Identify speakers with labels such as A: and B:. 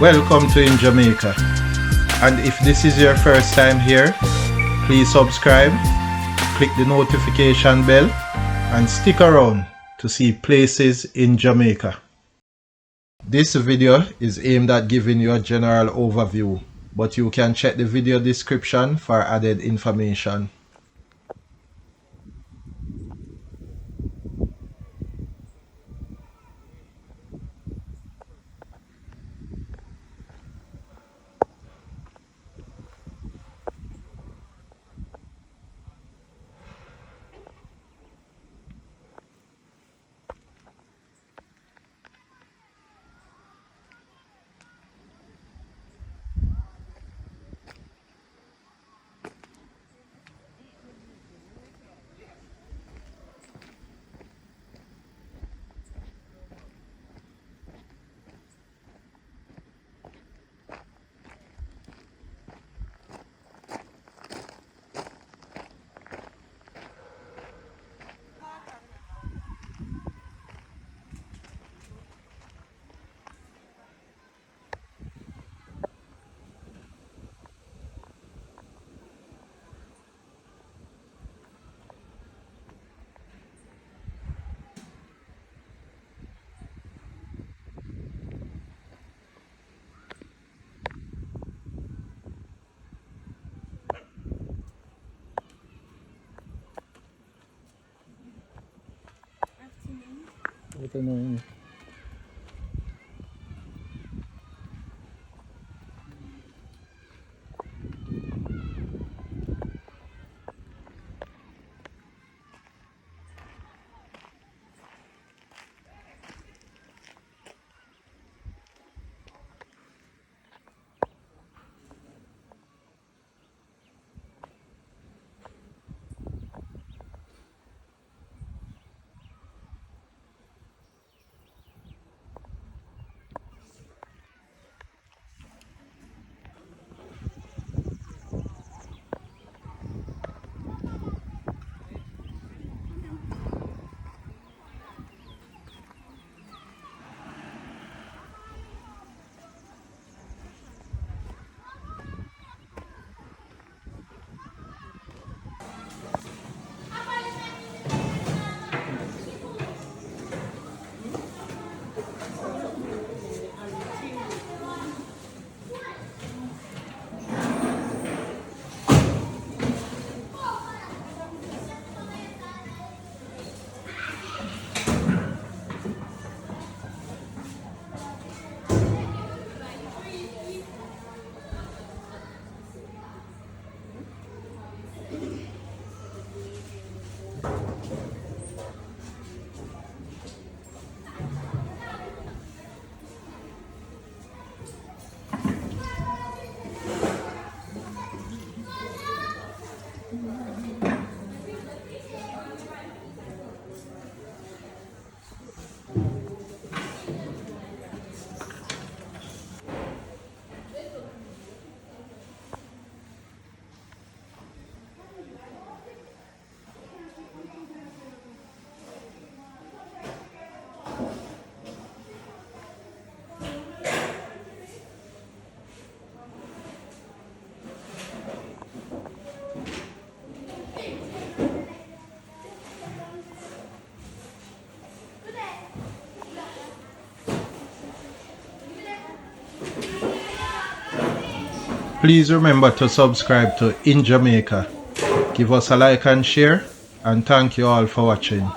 A: Welcome to In Jamaica, and if this is your first time here, please subscribe, click the notification bell and stick around to see places in Jamaica. This video is aimed at giving you a general overview, but you can check the video description for added information. Afternoon. Please remember to subscribe to In Jamaica. Give us a like and share, and thank you all for watching.